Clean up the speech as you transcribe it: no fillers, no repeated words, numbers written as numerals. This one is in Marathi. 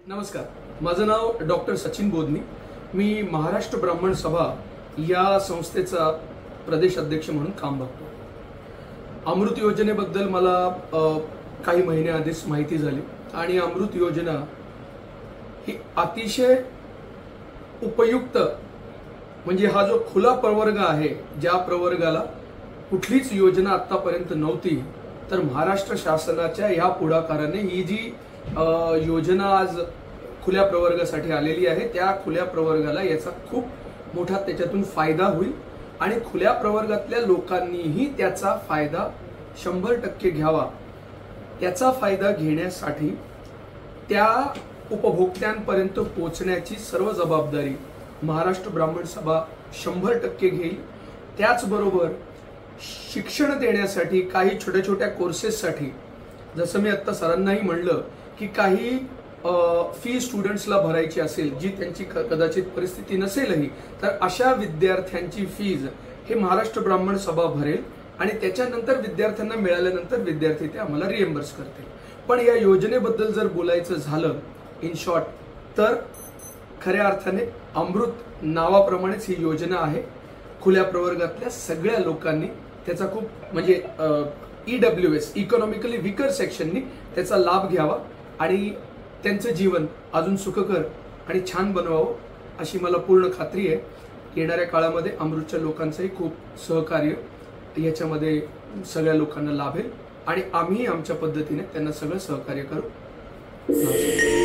नमस्कार, माझं नाव डॉक्टर सचिन बोदनी। मी महाराष्ट्र ब्राह्मण सभा या संस्थेचा प्रदेश अध्यक्ष म्हणून काम बघतो। अमृत योजनेबद्दल मला काही महिन्याआधीच माहिती झाली आणि अमृत योजना ही अतिशय उपयुक्त, म्हणजे हा जो खुला प्रवर्ग आहे, ज्या प्रवर्गाला कुठलीच योजना आतापर्यंत नव्हती, तर महाराष्ट्र शासनाच्या या पुढाकाराने ही जी योजना आज खुल्या प्रवर्गासाठी आलेली आहे, त्या खुल्या प्रवर्गाला याचा खूप मोठा त्याच्यातून फायदा होईल आणि खुल्या प्रवर्गातल्या लोकांनीही त्याचा फायदा 100% घ्यावा। त्याचा फायदा घेण्यासाठी त्या उपभोक्त्यांपर्यंत पोहोचण्याची सर्व जबाबदारी महाराष्ट्र ब्राह्मण सभा 100% घेईल। त्याचबरोबर शिक्षण देण्यासाठी काही छोट्या छोट्या कोर्सेससाठी, जसं मी आता सरांनाही म्हणलं की काही फी स्टुडंट्सला भरायची असेल, जी त्यांची कदाचित परिस्थिती नसेलही, तर अशा विद्यार्थ्यांची फीज हे महाराष्ट्र ब्राह्मण सभा भरेल आणि त्याच्यानंतर विद्यार्थ्यांना मिळाल्यानंतर विद्यार्थी ते आम्हाला रिएम्बर्स करतील। पण या योजनेबद्दल जर बोलायचं झालं इन शॉर्ट, तर खऱ्या अर्थाने अमृत नावाप्रमाणेच ही योजना आहे। खुल्या प्रवर्गातल्या सगळ्या लोकांनी त्याचा खूप, म्हणजे EWS इकॉनॉमिकली वीकर सेक्शननी त्याचा लाभ घ्यावा आणि त्यांचं जीवन अजून सुखकर आणि छान बनवावं, अशी मला पूर्ण खात्री आहे। येणाऱ्या काळामध्ये अमृतच्या लोकांचंही खूप सहकार्य याच्यामध्ये सगळ्या लोकांना लाभेल आणि आम्ही आमच्या पद्धतीने त्यांना सगळं सहकार्य करू।